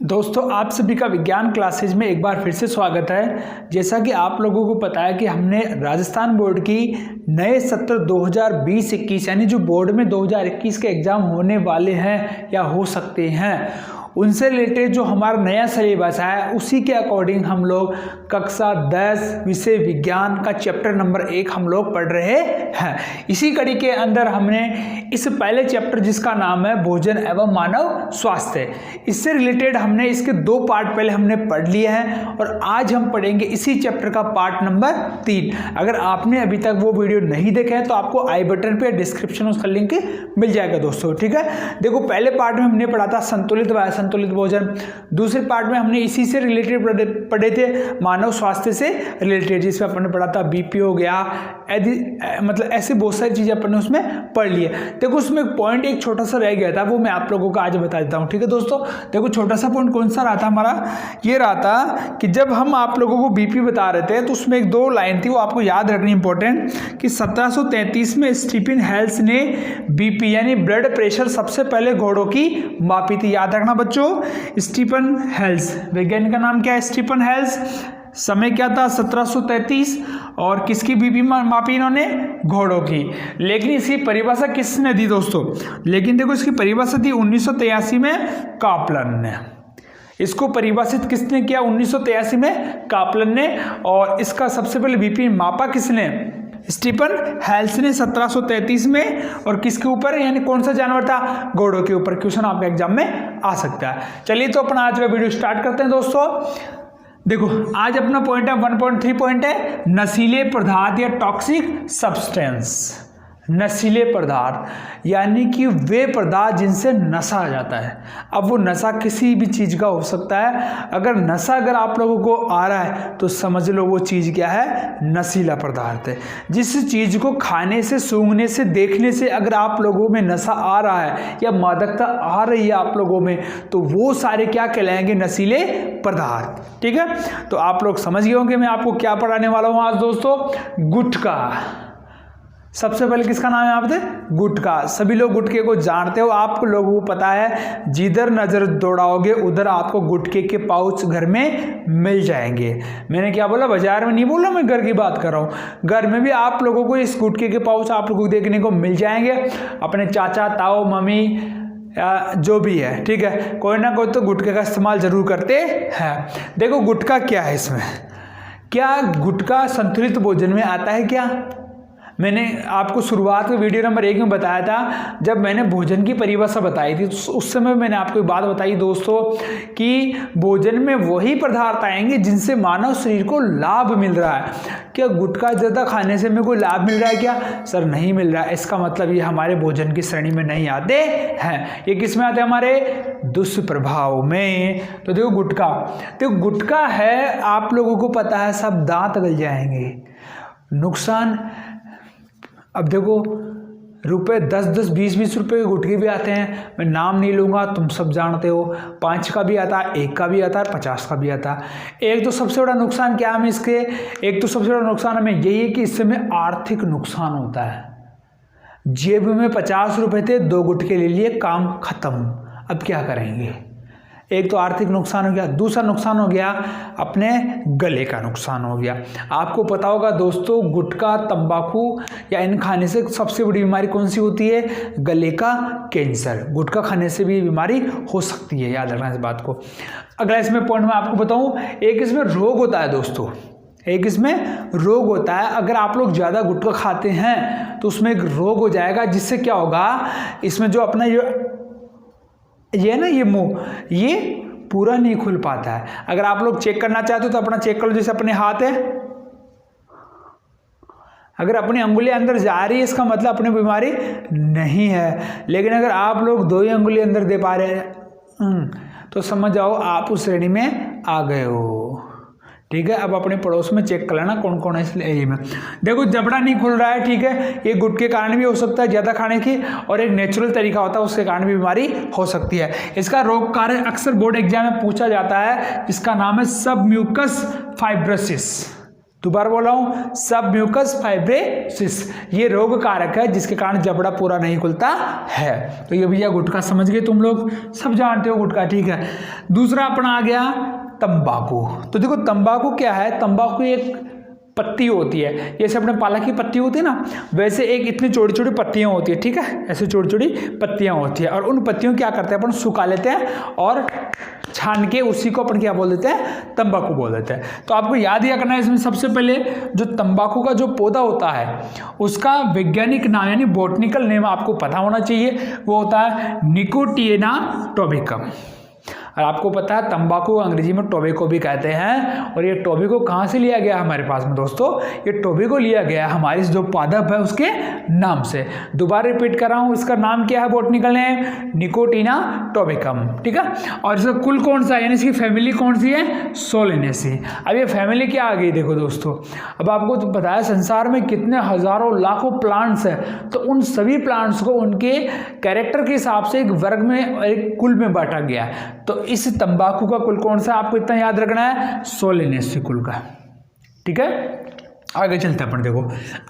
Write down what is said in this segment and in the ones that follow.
दोस्तों, आप सभी का विज्ञान क्लासेज में एक बार फिर से स्वागत है। जैसा कि आप लोगों को पता है कि हमने राजस्थान बोर्ड की नए सत्र 2020-21 यानी जो बोर्ड में 2021 के एग्ज़ाम होने वाले हैं या हो सकते हैं, उनसे रिलेटेड जो हमारा नया सिलेबस है उसी के अकॉर्डिंग हम लोग कक्षा 10 विषय विज्ञान का चैप्टर नंबर 1 हम लोग पढ़ रहे हैं। इसी कड़ी के अंदर हमने इस पहले चैप्टर जिसका नाम है भोजन एवं मानव स्वास्थ्य, इससे रिलेटेड हमने इसके 2 पार्ट पहले हमने पढ़ लिए हैं और आज हम पढ़ेंगे इसी चैप्टर का पार्ट नंबर 3। अगर आपने अभी तक वो वीडियो नहीं देखा है तो आपको आई बटन पे डिस्क्रिप्शन उसका लिंक मिल जाएगा दोस्तों, ठीक है। देखो, पहले पार्ट में हमने पढ़ा था संतुलित व असंतुलित भोजन, दूसरे पार्ट में हमने इसी से रिलेटेड पढ़े थे मानव स्वास्थ्य से रिलेटेड, जिसमें अपन ने पढ़ा था बीपी हो गया, मतलब ऐसे बहुत सारी चीजें अपन ने उसमें पढ़ ली है। देखो, उसमें पॉइंट एक छोटा सा रह गया था, वो मैं आप लोगों को आज बता देता हूँ, ठीक है दोस्तों। देखो, छोटा सा पॉइंट कौन सा रहा था हमारा, ये रहा था कि जब हम आप लोगों को बीपी बता रहे थे तो उसमें एक 2 लाइन थी, वो आपको याद रखनी इंपॉर्टेंट, कि 1733 में स्टीफन हेल्स ने बीपी यानी ब्लड प्रेशर सबसे पहले घोड़ों की मापी थी। याद रखना बच्चों, स्टीफन हेल्स, वैज्ञानिक का नाम क्या है, स्टीफन हेल्स। समय क्या था 1733, और किसकी बीपी मापी इन्होंने, घोड़ों की। लेकिन इसकी परिभाषा किसने दी दोस्तों, लेकिन देखो इसकी परिभाषा दी 1983 में कापलन ने। इसको परिभाषित किसने किया, 1983 में कापलन ने। और इसका सबसे पहले बीपी मापा किसने, स्टीफन हेल्स ने 1733 में। और किसके ऊपर, यानी कौन सा जानवर था, घोड़ों के ऊपर। क्वेश्चन आपके एग्जाम में आ सकता है। चलिए तो अपना आज का वीडियो स्टार्ट करते हैं दोस्तों। देखो, आज अपना पॉइंट है 1.3 पॉइंट है नशीले पदार्थ या टॉक्सिक सब्सटेंस। नशीले पदार्थ यानी कि वे पदार्थ जिनसे नशा आ जाता है। अब वो नशा किसी भी चीज़ का हो सकता है। अगर आप लोगों को आ रहा है तो समझ लो वो चीज़ क्या है, नशीला पदार्थ है। जिस चीज़ को खाने से, सूंघने से, देखने से अगर आप लोगों में नशा आ रहा है या मादकता आ रही है आप लोगों में, तो वो सारे क्या कहलाएंगे, नशीले पदार्थ, ठीक है। तो आप लोग समझ गए होंगे मैं आपको क्या पढ़ाने वाला हूँ आज दोस्तों, गुटखा। सबसे पहले किसका नाम है यहाँ पे, गुटखा। सभी लोग गुटखे को जानते हो, आप लोगों को पता है जिधर नजर दौड़ाओगे उधर आपको गुटखे के पाउच घर में मिल जाएंगे। मैंने क्या बोला, बाजार में नहीं बोला, मैं घर की बात कर रहा हूँ। घर में भी आप लोगों को इस गुटखे के पाउच आप लोगों को देखने को मिल जाएंगे। अपने चाचा, ताऊ, मम्मी, जो भी है, ठीक है, कोई ना कोई तो गुटखे का इस्तेमाल जरूर करते हैं। देखो, गुटखा क्या है, इसमें क्या गुटखा संतुलित भोजन में आता है क्या। मैंने आपको शुरुआत में वीडियो नंबर 1 में बताया था, जब मैंने भोजन की परिभाषा बताई थी उस समय मैंने आपको एक बात बताई दोस्तों कि भोजन में वही पदार्थ आएंगे जिनसे मानव शरीर को लाभ मिल रहा है। क्या गुटखा ज़्यादा खाने से हमें कोई लाभ मिल रहा है क्या, सर नहीं मिल रहा है। इसका मतलब ये हमारे भोजन की श्रेणी में नहीं आते हैं। ये किस में आते हैं, हमारे दुष्प्रभाव में। तो देखो गुटखा, तो गुटखा है, आप लोगों को पता है सब दांत गल जाएंगे, नुकसान। अब देखो, रुपए 10-10, 20-20 रुपए के गुटखे भी आते हैं, मैं नाम नहीं लूँगा, तुम सब जानते हो। 5 का भी आता है, 1 का भी आता है, 50 का भी आता है। एक तो सबसे बड़ा नुकसान क्या है इसके, एक तो सबसे बड़ा नुकसान हमें यही है कि इससे हमें आर्थिक नुकसान होता है। जेब में 50 रुपए थे, 2 गुटखे ले लिए, काम खत्म। अब क्या करेंगे, एक तो आर्थिक नुकसान हो गया, दूसरा नुकसान हो गया अपने गले का नुकसान हो गया। आपको पता होगा दोस्तों, गुटखा, तंबाकू या इन खाने से सबसे बड़ी बीमारी कौन सी होती है, गले का कैंसर। गुटखा खाने से भी बीमारी हो सकती है, याद रखना इस बात को। अगला इसमें पॉइंट मैं आपको बताऊं, एक इसमें रोग होता है दोस्तों, एक इसमें रोग होता है। अगर आप लोग ज़्यादा गुटखा खाते हैं तो उसमें एक रोग हो जाएगा, जिससे क्या होगा, इसमें जो अपना ये ना, ये मुंह ये पूरा नहीं खुल पाता है। अगर आप लोग चेक करना चाहते हो तो अपना चेक कर लो, जैसे अपने हाथ है, अगर अपनी अंगुली अंदर जा रही है इसका मतलब अपनी बीमारी नहीं है। लेकिन अगर आप लोग 2 ही अंगुली अंदर दे पा रहे हैं तो समझ जाओ आप उस श्रेणी में आ गए हो, ठीक है। अब अपने पड़ोस में चेक कर लेना कौन कौन है इस एरिया में। देखो, जबड़ा नहीं खुल रहा है, ठीक है, ये गुटखे के कारण भी हो सकता है ज़्यादा खाने की, और एक नेचुरल तरीका होता है उसके कारण भी बीमारी हो सकती है। इसका रोग कारण अक्सर बोर्ड एग्जाम में पूछा जाता है, जिसका नाम है सब म्यूकस फाइब्रोसिस। दोबारा बोल रहा हूं, सब म्यूकस फाइब्रोसिस ये रोग कारक है जिसके कारण जबड़ा पूरा नहीं खुलता है। तो ये भैया गुटखा समझ गए तुम लोग, सब जानते हो गुटखा, ठीक है। दूसरा अपना आ गया तंबाकू। तो देखो तंबाकू क्या है, तंबाकू एक पत्ती होती है, जैसे अपने पालक की पत्ती होती है ना, वैसे एक इतनी छोटी छोटी पत्तियां होती है, ठीक है, ऐसे छोटी छोटी पत्तियां होती है। और उन पत्तियों क्या करते हैं अपन, सुखा लेते हैं और छान के उसी को अपन क्या बोल देते हैं, तंबाकू बोल देते हैं। तो आपको याद ही करना है इसमें सबसे पहले जो तंबाकू का जो पौधा होता है उसका वैज्ञानिक नाम यानी बॉटनिकल नेम आपको पता होना चाहिए, वो होता है निकोटिएना टोबैकम। और आपको पता है तंबाकू अंग्रेजी में टोबैको भी कहते हैं। और ये टोबैको कहाँ से लिया गया हमारे पास में दोस्तों, ये टोबैको लिया गया है हमारी जो पादप है उसके नाम से। दोबारा रिपीट कर रहा हूँ, इसका नाम क्या है बॉटनिकल नेम, निकोटिना टोबैकम, ठीक है। और इसका कुल कौन सा है, यानी इसकी फैमिली कौन सी है, सोलेनेसी। अब ये फैमिली क्या आ गई देखो दोस्तों, अब आपको तो पता है संसार में कितने हजारों लाखों प्लांट्स हैं, तो उन सभी प्लांट्स को उनके कैरेक्टर के हिसाब से एक वर्ग में, एक कुल में बांटा गया है। तो इस तंबाकू का कुल कौन सा, आपको इतना याद रखना है, सोलेनेसी कुल का, ठीक है। आगे चलते हैं अपन, देखो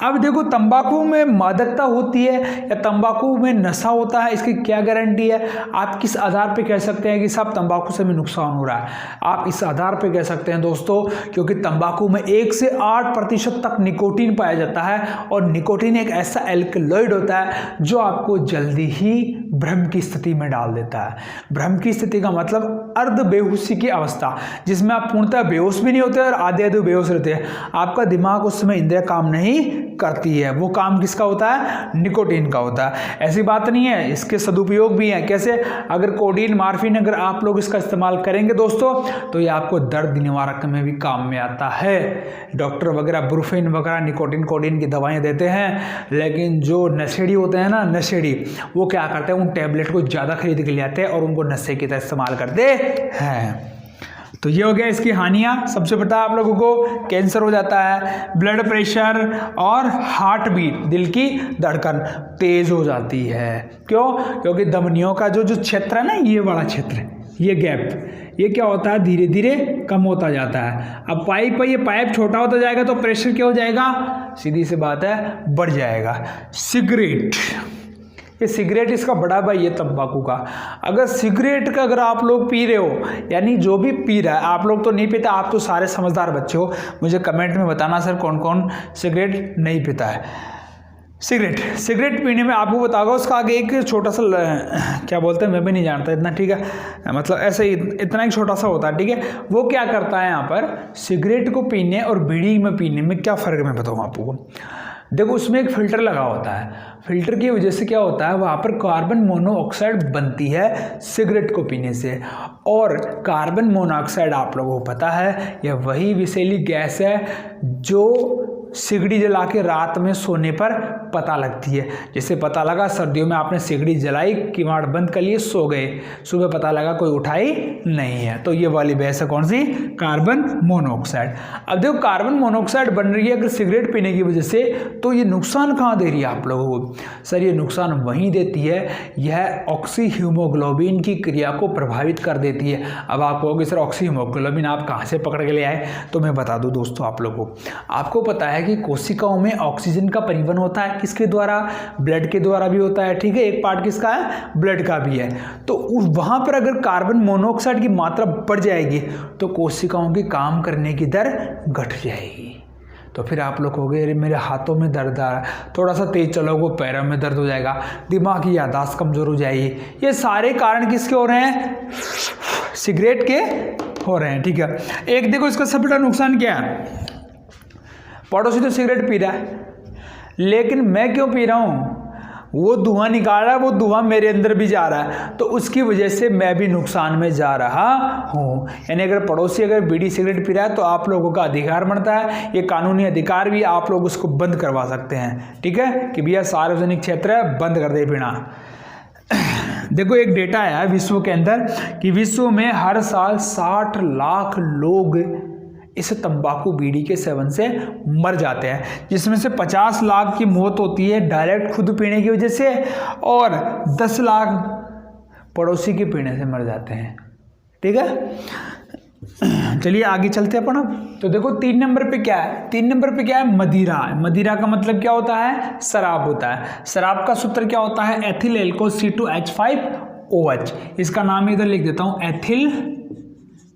अब देखो तंबाकू में मादकता होती है या तंबाकू में नशा होता है, इसकी क्या गारंटी है। आप किस आधार पे कह सकते हैं कि साहब तंबाकू से भी नुकसान हो रहा है, आप इस आधार पे कह सकते हैं दोस्तों क्योंकि तंबाकू में 1 से 8% तक निकोटीन पाया जाता है। और निकोटीन एक ऐसा एल्कलॉइड होता है जो आपको जल्दी ही भ्रम की स्थिति में डाल देता है। भ्रम की स्थिति का मतलब अर्ध बेहोशी की अवस्था, जिसमें आप पूर्णतः बेहोश भी नहीं होते और आधे आधे बेहोश रहते हैं। आपका दिमाग उस समय इंद्रियां काम नहीं करती है, वो काम किसका होता है, निकोटीन का होता है। ऐसी बात नहीं है, इसके सदुपयोग भी हैं। कैसे, अगर कोडीन मार्फिन अगर आप लोग इसका इस्तेमाल करेंगे दोस्तों तो ये आपको दर्द निवारक में भी काम में आता है। डॉक्टर वगैरह ब्रूफिन वगैरह निकोटीन कोडीन की दवाएं देते हैं, लेकिन जो नशेड़ी होते हैं ना, नशेड़ी, वो क्या करते हैं, उन टैबलेट को ज़्यादा खरीद के ले आते हैं और उनको नशे की तरह इस्तेमाल करते हैं। तो ये हो गया इसकी हानियाँ। सबसे पता आप लोगों को कैंसर हो जाता है, ब्लड प्रेशर और हार्ट बीट, दिल की धड़कन तेज हो जाती है। क्यों, क्योंकि धमनियों का जो क्षेत्र है ना, ये बड़ा क्षेत्र, ये गैप, ये क्या होता है, धीरे धीरे कम होता जाता है। अब पाइप है, ये पाइप छोटा होता जाएगा तो प्रेशर क्या हो जाएगा, सीधी सी बात है, बढ़ जाएगा। सिगरेट, ये सिगरेट इसका बड़ा भाई है तंबाकू का। अगर सिगरेट का अगर आप लोग पी रहे हो, यानी जो भी पी रहा है, आप लोग तो नहीं पीता, आप तो सारे समझदार बच्चे हो, मुझे कमेंट में बताना सर कौन कौन सिगरेट नहीं पीता है। सिगरेट पीने में आपको बताऊंगा, उसका आगे एक छोटा सा क्या बोलते हैं, मैं भी नहीं जानता इतना, ठीक है, मतलब ऐसे ही इतना ही छोटा सा होता है, ठीक है। वो क्या करता है यहाँ पर, सिगरेट को पीने और बीड़ी में पीने में क्या फ़र्क है मैं बताऊँ आपको। देखो उसमें एक फ़िल्टर लगा होता है, फिल्टर की वजह से क्या होता है, वहाँ पर कार्बन मोनोऑक्साइड बनती है सिगरेट को पीने से। और कार्बन मोनोऑक्साइड आप लोगों को पता है यह वही विषैली गैस है जो सिगड़ी जला के रात में सोने पर पता लगती है। जैसे पता लगा सर्दियों में आपने सिगड़ी जलाई, किवाड़ बंद कर लिए, सो गए, सुबह पता लगा कोई उठाई नहीं है, तो ये वाली गैस है कौन सी, कार्बन मोनोऑक्साइड। अब देखो कार्बन मोनोऑक्साइड बन रही है अगर सिगरेट पीने की वजह से, तो ये नुकसान कहाँ दे रही है आप लोगों को, सर ये नुकसान वहीं देती है, यह ऑक्सी हीमोग्लोबिन की क्रिया को प्रभावित कर देती है। अब आप कहोगे सर ऑक्सी हीमोग्लोबिन आप कहाँ से पकड़ के ले आए, तो मैं बता दूं दोस्तों आप लोगों को, आपको पता है कि कोशिकाओं में ऑक्सीजन का परिवहन होता है, किसके द्वारा, ब्लड के द्वारा भी होता है, ठीक है, एक पार्ट किसका है, ब्लड का भी है। तो वहां पर अगर कार्बन मोनोऑक्साइड की मात्रा बढ़ जाएगी तो कोशिकाओं की काम करने की दर घट जाएगी। तो फिर आप लोग कहोगे अरे मेरे हाथों में दर्द आ रहा है, थोड़ा सा तेज चलोगे पैरों में दर्द हो जाएगा, दिमाग की याददाश्त कमजोर हो जाएगी। ये सारे कारण किसके हो रहे हैं, सिगरेट के हो रहे हैं, ठीक है। एक देखो इसका सबसे बड़ा नुकसान क्या है, पड़ोसी तो सिगरेट पी रहा है, लेकिन मैं क्यों पी रहा हूँ, वो धुआं निकाल रहा है, वो धुआं मेरे अंदर भी जा रहा है, तो उसकी वजह से मैं भी नुकसान में जा रहा हूँ। यानी अगर पड़ोसी अगर बीड़ी सिगरेट पी रहा है तो आप लोगों का अधिकार बनता है, ये कानूनी अधिकार भी, आप लोग उसको बंद करवा सकते हैं, ठीक है, कि भैया सार्वजनिक क्षेत्र है, बंद कर दे पीना। देखो एक डेटा आया विश्व के अंदर कि विश्व में हर साल 60 लाख लोग इस तंबाकू बीड़ी के सेवन से मर जाते हैं, जिसमें से 50 लाख की मौत होती है डायरेक्ट खुद पीने की वजह से और 10 लाख पड़ोसी के पीने से मर जाते हैं, ठीक है। चलिए आगे चलते हैं अपन अब। तो देखो 3 नंबर पे क्या है, 3 नंबर पे क्या है, मदिरा। मदिरा का मतलब क्या होता है, शराब होता है। शराब का सूत्र क्या होता है, एथिल एल्कोहल C2H5OH। इसका नाम इधर लिख देता हूं, एथिल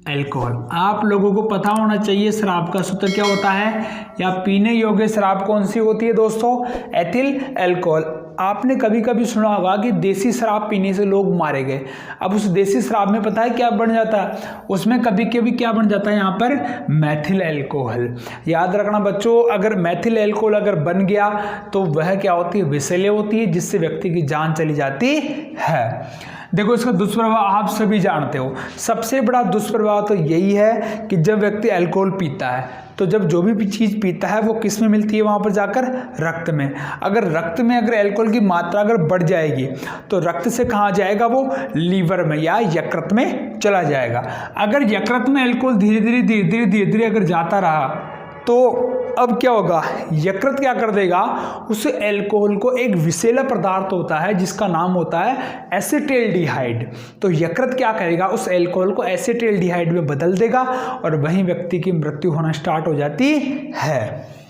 एल्कोहल। आप लोगों को पता होना चाहिए शराब का सूत्र क्या होता है, या पीने योग्य शराब कौन सी होती है दोस्तों, एथिल एल्कोहल। आपने कभी कभी सुना होगा कि देसी शराब पीने से लोग मारे गए। अब उस देसी शराब में पता है क्या बन जाता है, उसमें कभी कभी क्या बन जाता है, यहाँ पर मैथिल एल्कोहल। याद रखना बच्चों, अगर मैथिल एल्कोहल अगर बन गया तो वह क्या होती है, विषैले होती है, जिससे व्यक्ति की जान चली जाती है। देखो इसका दुष्प्रभाव आप सभी जानते हो। सबसे बड़ा दुष्प्रभाव तो यही है कि जब व्यक्ति अल्कोहल पीता है तो जब जो भी चीज़ पीता है वो किस में मिलती है, वहाँ पर जाकर रक्त में। अगर रक्त में अगर अल्कोहल की मात्रा अगर बढ़ जाएगी तो रक्त से कहाँ जाएगा, वो लीवर में या यकृत में चला जाएगा। अगर यकृत में अल्कोहल धीरे धीरे अगर जाता रहा तो अब क्या होगा, यकृत क्या कर देगा, उस अल्कोहल को, एक विषैला पदार्थ होता है जिसका नाम होता है एसिटाल्डिहाइड। तो यकृत क्या करेगा, उस अल्कोहल को एसिटाल्डिहाइड में बदल देगा और वहीं व्यक्ति की मृत्यु होना स्टार्ट हो जाती है।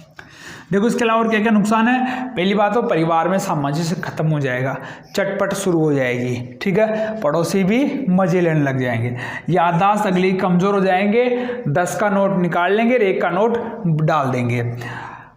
देखो इसके अलावा और क्या क्या नुकसान है। पहली बात तो परिवार में सामंजस्य खत्म हो जाएगा, चटपट शुरू हो जाएगी, ठीक है, पड़ोसी भी मजे लेने लग जाएंगे, याददाश्त अगली कमजोर हो जाएंगे, 10 का नोट निकाल लेंगे, 1 का नोट डाल देंगे।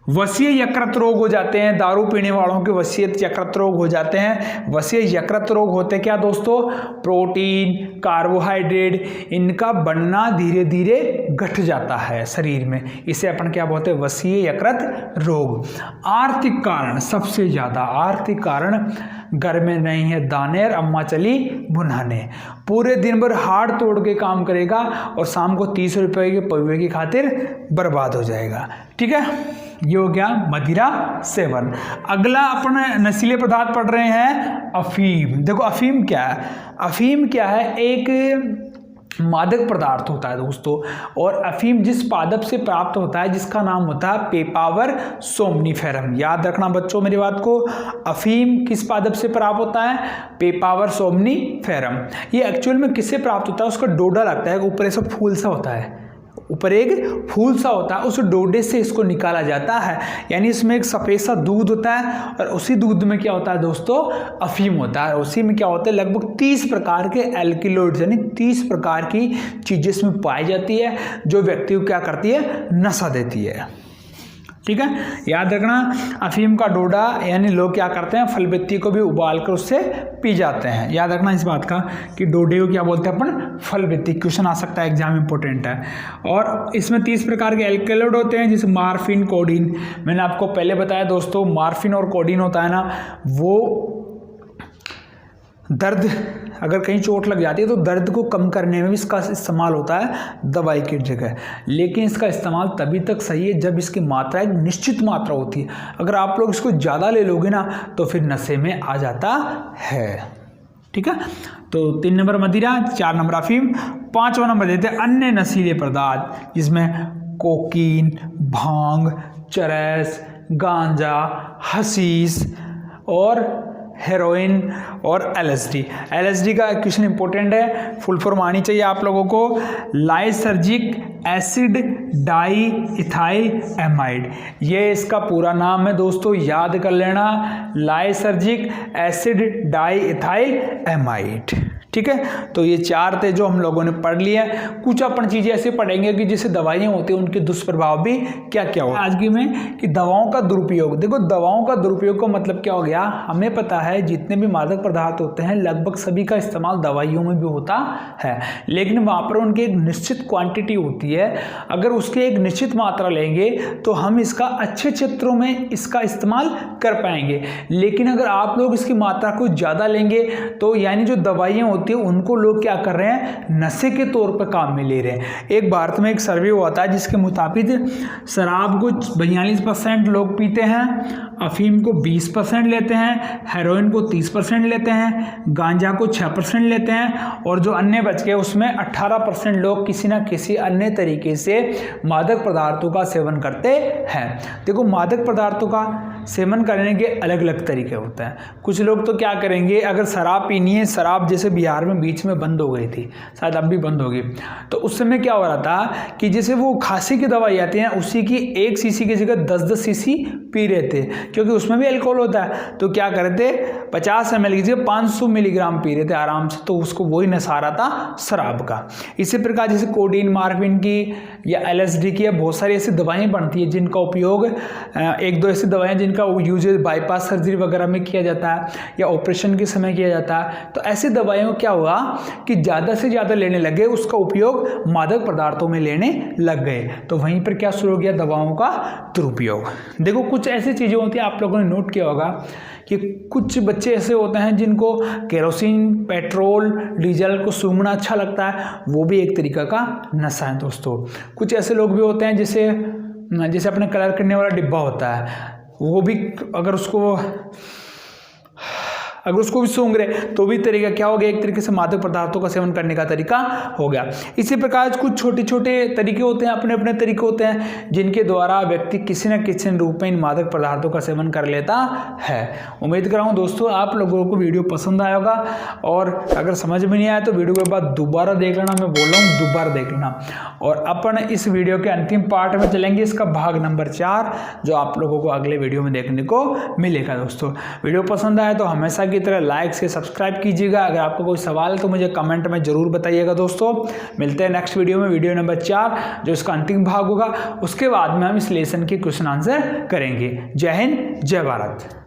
वसीय यकृत रोग हो जाते हैं, दारू पीने वालों के वसीय यकृत रोग हो जाते हैं। वसीय यकृत रोग होते क्या दोस्तों, प्रोटीन, कार्बोहाइड्रेट, इनका बनना धीरे धीरे घट जाता है शरीर में, इसे अपन क्या बोलते हैं, वसीय यकृत रोग। आर्थिक कारण, सबसे ज्यादा आर्थिक कारण, घर में नहीं है दाने और अम्मा चली भुनाने। पूरे दिन भर हाड़ तोड़ के काम करेगा और शाम को 30 रुपए के पौवे की खातिर बर्बाद हो जाएगा, ठीक है। ये हो गया मदिरा सेवन। अगला अपन नशीले पदार्थ पढ़ रहे हैं, अफीम। देखो अफीम क्या है, अफीम क्या है, एक मादक पदार्थ होता है दोस्तों, और अफीम जिस पादप से प्राप्त होता है जिसका नाम होता है पेपावर सोमनीफेरम। याद रखना बच्चों मेरी बात को, अफीम किस पादप से प्राप्त होता है, पेपावर सोमनीफेरम। ये एक्चुअल में किससे प्राप्त होता है, उसका डोडा लगता है, ऊपर ऐसा फूल सा होता है, ऊपर एक फूल सा होता है, उस डोडे से इसको निकाला जाता है। यानी इसमें एक सफ़ेद सा दूध होता है और उसी दूध में क्या होता है दोस्तों, अफीम होता है। उसी में क्या होता है, लगभग 30 प्रकार के एल्किलोइड्स यानी 30 प्रकार की चीज़ें इसमें पाई जाती है जो व्यक्ति को क्या करती है, नशा देती है, ठीक है। याद रखना अफीम का डोडा यानी लोग क्या करते हैं, फलबित्ती को भी उबाल कर उससे पी जाते हैं। याद रखना इस बात का कि डोडे को क्या बोलते हैं अपन, फलबित्ती। क्वेश्चन आ सकता है एग्जाम इंपॉर्टेंट है। और इसमें 30 प्रकार के एल्कलॉइड होते हैं, जैसे मार्फिन, कोडीन। मैंने आपको पहले बताया दोस्तों, मार्फिन और कोडीन होता है ना, वो दर्द, अगर कहीं चोट लग जाती है तो दर्द को कम करने में भी इसका इस्तेमाल होता है दवाई की जगह। लेकिन इसका इस्तेमाल तभी तक सही है जब इसकी मात्रा एक निश्चित मात्रा होती है। अगर आप लोग इसको ज़्यादा ले लोगे ना तो फिर नशे में आ जाता है, ठीक है। तो 3 नंबर मदिरा, 4 नंबर अफीम, 5वां नंबर देते हैं अन्य नशीले पदार्थ, जिसमें कोकीन, भांग, चरस, गांजा, हशीश और हेरोइन और एलएसडी। एलएसडी का क्वेश्चन इंपॉर्टेंट है, फुल फॉर्म आनी चाहिए आप लोगों को, lysergic acid di ethyl amide. ये इसका पूरा नाम है दोस्तों, याद कर लेना, lysergic acid di ethyl amide, ठीक है। तो ये 4 थे जो हम लोगों ने पढ़ लिए। कुछ अपन चीज़ें ऐसे पढ़ेंगे कि जैसे दवाइयाँ होती हैं उनके दुष्प्रभाव भी क्या क्या हो। आज की में कि दवाओं का दुरुपयोग, देखो दवाओं का दुरुपयोग का मतलब क्या हो गया, हमें पता है जितने भी मादक पदार्थ होते हैं लगभग सभी का इस्तेमाल दवाइयों में भी होता है, लेकिन वहाँ पर उनकी एक निश्चित क्वांटिटी होती है। अगर उसकी एक निश्चित मात्रा लेंगे तो हम इसका अच्छे क्षेत्रों में इसका इस्तेमाल कर पाएंगे। लेकिन अगर आप लोग इसकी मात्रा को ज़्यादा लेंगे तो यानी जो दवाइयाँ होती है उनको लोग क्या कर रहे हैं, नशे के तौर पर काम में ले रहे हैं। एक भारत में एक सर्वे हुआ था जिसके मुताबिक शराब को 42% लोग पीते हैं, अफीम को 20% लेते हैं, हेरोइन को 30% लेते हैं, गांजा को 6% लेते हैं और जो अन्य बच गए उसमें 18% लोग किसी ना किसी अन्य तरीके से मादक पदार्थों का सेवन करते हैं। देखो मादक पदार्थों का सेवन करने के अलग अलग तरीके होते हैं। कुछ लोग तो क्या करेंगे, अगर शराब पीनी है, शराब जैसे बिहार में बीच में बंद हो गई थी, शायद अब भी बंद होगी, तो उस समय क्या हो रहा था कि जैसे वो खांसी की दवाई आती है उसी की 1 सीसी की जगह 10-10 सीसी पी रहे थे, क्योंकि उसमें भी अल्कोहल होता है। तो क्या कर रहे थे, 50 ml की जगह 500 मिलीग्राम पी रहे थे आराम से, तो उसको वही नशा आ रहा था शराब का। इसी प्रकार जैसे कोडीन, मार्फिन की या LSD की या बहुत सारी ऐसी दवाएं बनती है जिनका उपयोग, 1-2 ऐसी दवाएं जिनका यूज बाईपास सर्जरी वगैरह में किया जाता है या ऑपरेशन के समय किया जाता है। तो ऐसी दवाइयों क्या हुआ कि ज़्यादा से ज़्यादा लेने लगे, उसका उपयोग मादक पदार्थों में लेने लग गए, तो वहीं पर क्या शुरू हो गया, दवाओं का दुरुपयोग। देखो कुछ ऐसी चीज़ें होती हैं, आप लोगों ने नोट किया होगा कि कुछ बच्चे ऐसे होते हैं जिनको केरोसिन, पेट्रोल, डीजल को सूंघना अच्छा लगता है, वो भी एक तरीका का नशा है दोस्तों। कुछ ऐसे लोग भी होते हैं जैसे अपने कलर करने वाला डिब्बा होता है, वो भी अगर उसको भी सूंघ रहे तो भी तरीका क्या हो गया, एक तरीके से मादक पदार्थों का सेवन करने का तरीका हो गया। इसी प्रकार कुछ छोटे छोटे तरीके होते हैं, अपने अपने तरीके होते हैं जिनके द्वारा व्यक्ति किसी न किसी रूप में इन मादक पदार्थों का सेवन कर लेता है। उम्मीद कर रहा हूँ दोस्तों आप लोगों को वीडियो पसंद आया होगा, और अगर समझ में नहीं आया तो वीडियो के बाद दोबारा देख लेना, मैं बोल रहा हूँ दोबारा देख लेना। और अपन इस वीडियो के अंतिम पार्ट में चलेंगे, इसका भाग नंबर 4, जो आप लोगों को अगले वीडियो में देखने को मिलेगा। दोस्तों वीडियो पसंद आया तो हमेशा की तरह लाइक से सब्सक्राइब कीजिएगा। अगर आपको कोई सवाल है तो मुझे कमेंट में जरूर बताइएगा। दोस्तों मिलते हैं नेक्स्ट वीडियो में, वीडियो नंबर 4 जो इसका अंतिम भाग होगा। उसके बाद में हम इस लेसन के क्वेश्चन आंसर करेंगे। जय हिंद, जय भारत।